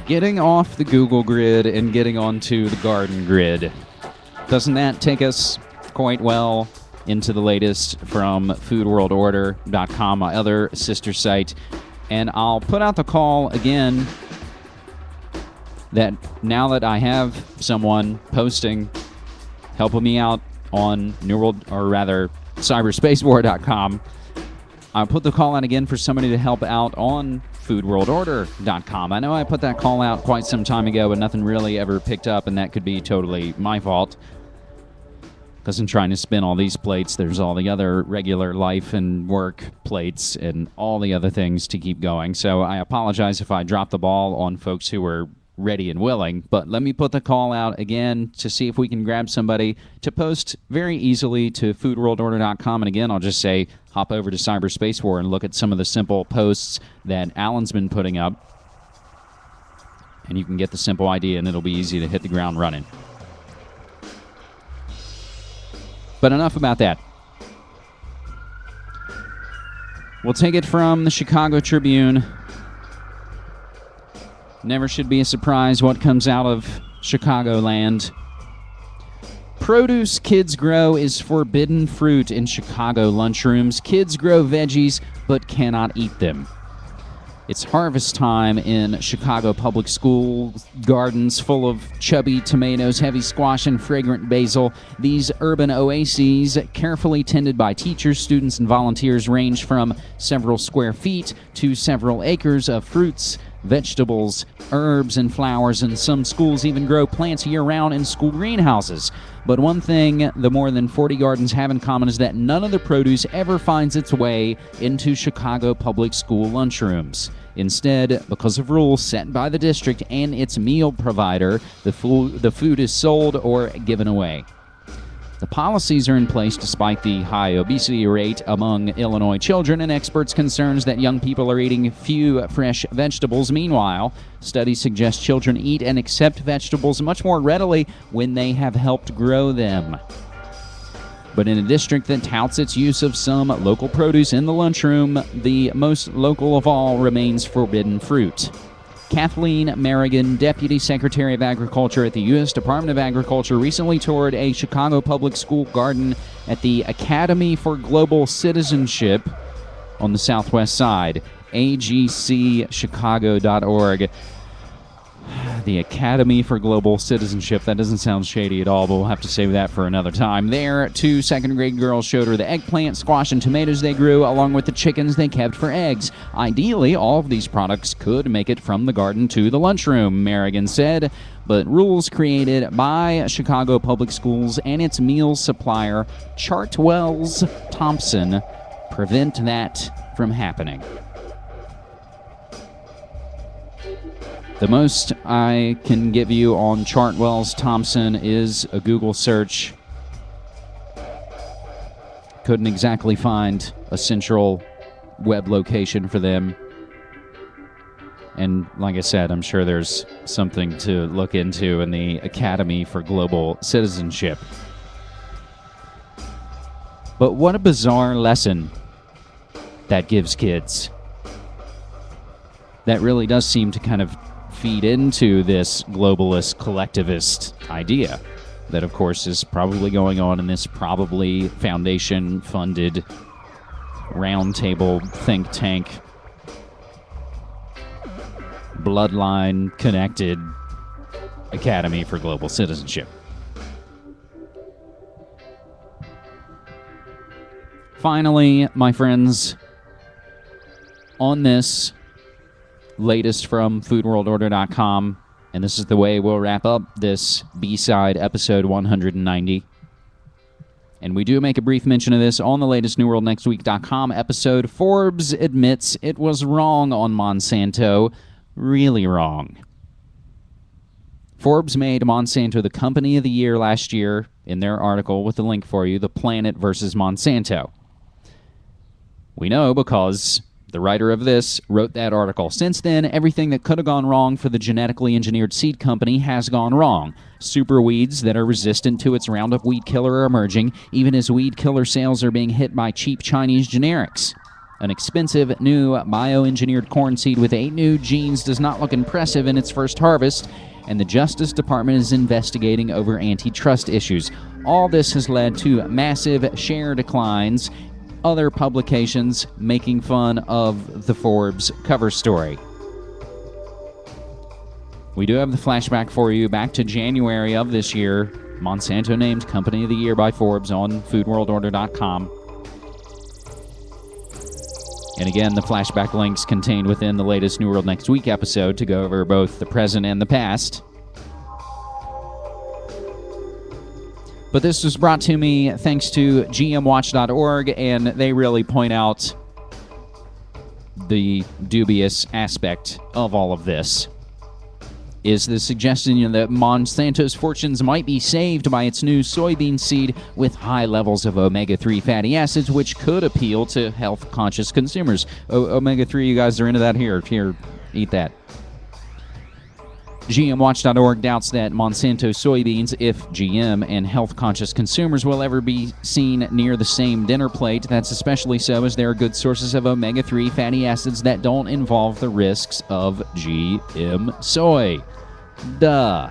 getting off the Google grid and getting onto the garden grid. Doesn't that take us quite well into the latest from foodworldorder.com, my other sister site? And I'll put out the call again that now that I have someone posting, helping me out on cyberspacewar.com, I'll put the call out again for somebody to help out on foodworldorder.com. I know I put that call out quite some time ago, but nothing really ever picked up, and that could be totally my fault. Because I'm trying to spin all these plates, there's all the other regular life and work plates and all the other things to keep going. So I apologize if I dropped the ball on folks who were ready and willing, but let me put the call out again to see if we can grab somebody to post very easily to foodworldorder.com. And again, I'll just say hop over to Cyberspace War and look at some of the simple posts that Alan's been putting up, and you can get the simple idea, and it'll be easy to hit the ground running. But enough about that. We'll take it from the Chicago Tribune. Never should be a surprise what comes out of Chicagoland. Produce kids grow is forbidden fruit in Chicago lunchrooms. Kids grow veggies but cannot eat them. It's harvest time in Chicago public school gardens full of chubby tomatoes, heavy squash, and fragrant basil. These urban oases, carefully tended by teachers, students, and volunteers, range from several square feet to several acres of fruits, vegetables, herbs, and flowers, and some schools even grow plants year-round in school greenhouses. But one thing the more than 40 gardens have in common is that none of the produce ever finds its way into Chicago public school lunchrooms. Instead, because of rules set by the district and its meal provider, the food is sold or given away. The policies are in place despite the high obesity rate among Illinois children and experts' concerns that young people are eating few fresh vegetables. Meanwhile, studies suggest children eat and accept vegetables much more readily when they have helped grow them. But in a district that touts its use of some local produce in the lunchroom, the most local of all remains forbidden fruit. Kathleen Merrigan, Deputy Secretary of Agriculture at the U.S. Department of Agriculture, recently toured a Chicago public school garden at the Academy for Global Citizenship on the southwest side, agcchicago.org. The Academy for Global Citizenship. That doesn't sound shady at all, but we'll have to save that for another time. There, two second-grade girls showed her the eggplant, squash, and tomatoes they grew, along with the chickens they kept for eggs. Ideally, all of these products could make it from the garden to the lunchroom, Merrigan said, but rules created by Chicago Public Schools and its meals supplier, Chartwells Thompson, prevent that from happening. The most I can give you on Chartwells Thompson is a Google search. Couldn't exactly find a central web location for them. And like I said, I'm sure there's something to look into in the Academy for Global Citizenship. But what a bizarre lesson that gives kids. That really does seem to kind of feed into this globalist collectivist idea that, of course, is probably going on in this probably foundation-funded roundtable think tank, bloodline-connected Academy for Global Citizenship. Finally, my friends, on this latest from foodworldorder.com, and this is the way we'll wrap up this B-side episode 190. And we do make a brief mention of this on the latest newworldnextweek.com episode. Forbes admits it was wrong on Monsanto, really wrong. Forbes made Monsanto the company of the year last year in their article with the link for you, The Planet versus Monsanto. We know because the writer of this wrote that article. Since then, everything that could have gone wrong for the genetically engineered seed company has gone wrong. Super weeds that are resistant to its Roundup weed killer are emerging, even as weed killer sales are being hit by cheap Chinese generics. An expensive new bioengineered corn seed with 8 new genes does not look impressive in its first harvest, and the Justice Department is investigating over antitrust issues. All this has led to massive share declines, other publications making fun of the Forbes cover story. We do have the flashback for you back to January of this year. Monsanto named Company of the Year by Forbes on foodworldorder.com. And again, the flashback links contained within the latest New World Next Week episode to go over both the present and the past. But this was brought to me thanks to gmwatch.org, and they really point out the dubious aspect of all of this. Is the suggestion that Monsanto's fortunes might be saved by its new soybean seed with high levels of omega-3 fatty acids, which could appeal to health-conscious consumers. Omega-3, you guys are into that? Here, eat that. GMWatch.org doubts that Monsanto soybeans, if GM and health-conscious consumers will ever be seen near the same dinner plate. That's especially so as there are good sources of omega-3 fatty acids that don't involve the risks of GM soy. Duh.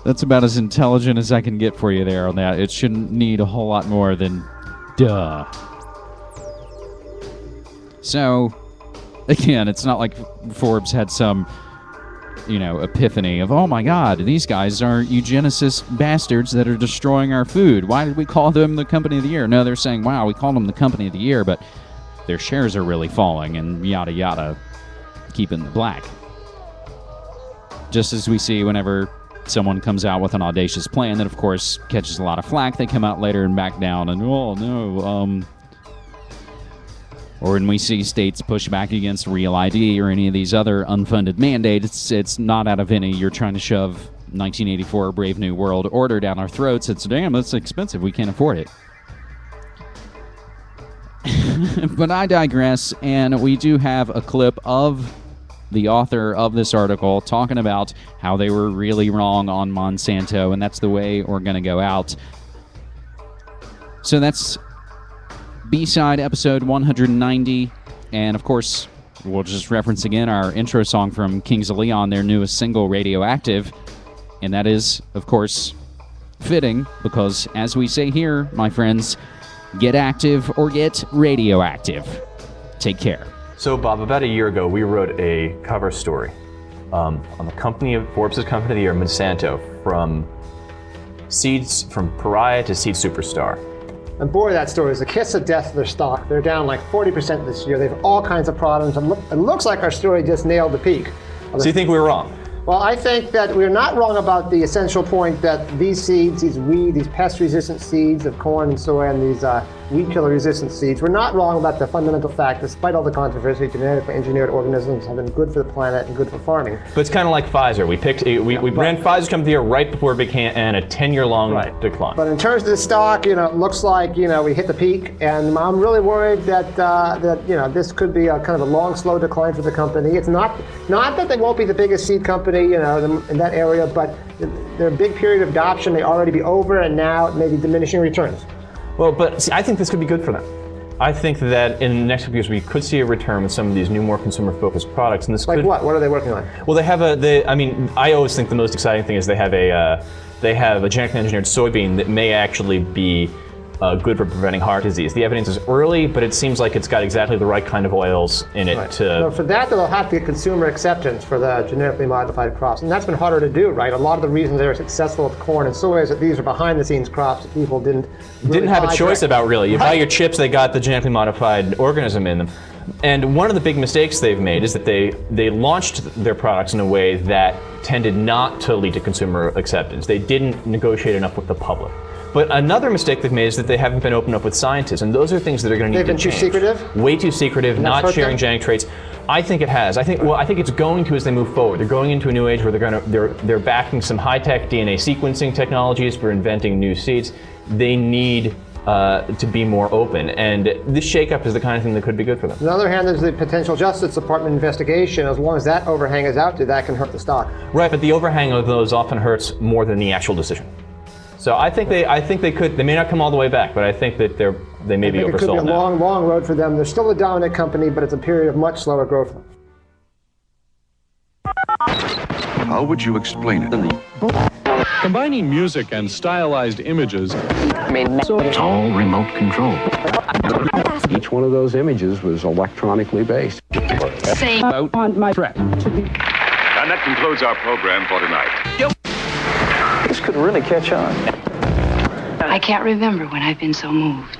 That's about as intelligent as I can get for you there on that. It shouldn't need a whole lot more than duh. So, again, it's not like Forbes had some, epiphany of, oh my God, these guys are eugenicist bastards that are destroying our food. Why did we call them the Company of the Year? No, they're saying, wow, we called them the Company of the Year, but their shares are really falling and yada yada, keeping the black. Just as we see whenever someone comes out with an audacious plan that, of course, catches a lot of flack, they come out later and back down and, oh, no, or when we see states push back against Real ID or any of these other unfunded mandates, it's not out of any you're trying to shove 1984 Brave New World Order down our throats. It's, damn, that's expensive. We can't afford it. But I digress, and we do have a clip of the author of this article talking about how they were really wrong on Monsanto, and that's the way we're going to go out. So that's B-side episode 190, and of course we'll just reference again our intro song from Kings of Leon, their newest single, Radioactive, and that is, of course, fitting because, as we say here, my friends, get active or get radioactive. Take care. So, Bob, about a year ago, we wrote a cover story on the Forbes' Company of the Year, Monsanto, from seeds from pariah to seed superstar. And boy, that story is a kiss of death to their stock. They're down like 40% this year. They have all kinds of problems. And it looks like our story just nailed the peak. So you think we were wrong? Well, I think that we're not wrong about the essential point that these seeds, these pest-resistant seeds of corn and soy and these weed killer-resistant seeds, we're not wrong about the fundamental fact, despite all the controversy, genetically engineered organisms have been good for the planet and good for farming. But it's kind of like Pfizer. We ran Pfizer's Company of the Year right before it began a 10-year-long decline. But in terms of the stock, it looks like we hit the peak, and I'm really worried that this could be a kind of a long, slow decline for the company. It's not that they won't be the biggest seed company in that area, but their big period of adoption may already be over, and now it may be diminishing returns. Well, but see, I think this could be good for them. I think that in the next few years we could see a return with some of these new, more consumer-focused products, and this like what? What are they working on? Well, I always think the most exciting thing is they have a genetically engineered soybean that may actually be good for preventing heart disease. The evidence is early, but it seems like it's got exactly the right kind of oils in it So for that, they'll have to get consumer acceptance for the genetically modified crops, and that's been harder to do, right? A lot of the reasons they're successful with corn and soy is that these are behind-the-scenes crops that people didn't have a choice about, really. You buy your chips, they got the genetically modified organism in them. And one of the big mistakes they've made is that they launched their products in a way that tended not to lead to consumer acceptance. They didn't negotiate enough with the public. But another mistake they've made is that they haven't been open up with scientists, and those are things that are going to need to change. They've been too secretive? Way too secretive, not sharing genetic traits. I think it has. I think it's going to as they move forward. They're going into a new age where they're backing some high-tech DNA sequencing technologies for inventing new seeds. They need to be more open, and this shakeup is the kind of thing that could be good for them. On the other hand, there's the potential Justice Department investigation. As long as that overhang is out there, that can hurt the stock. Right, but the overhang of those often hurts more than the actual decision. So I think they could. They may not come all the way back, but I think that they may be It could be oversold a now. long, long road for them. They're still a dominant company, but it's a period of much slower growth. How would you explain it? Combining music and stylized images. It's all remote control. Each one of those images was electronically based. Say on my track. And that concludes our program for tonight. This could really catch on. I can't remember when I've been so moved.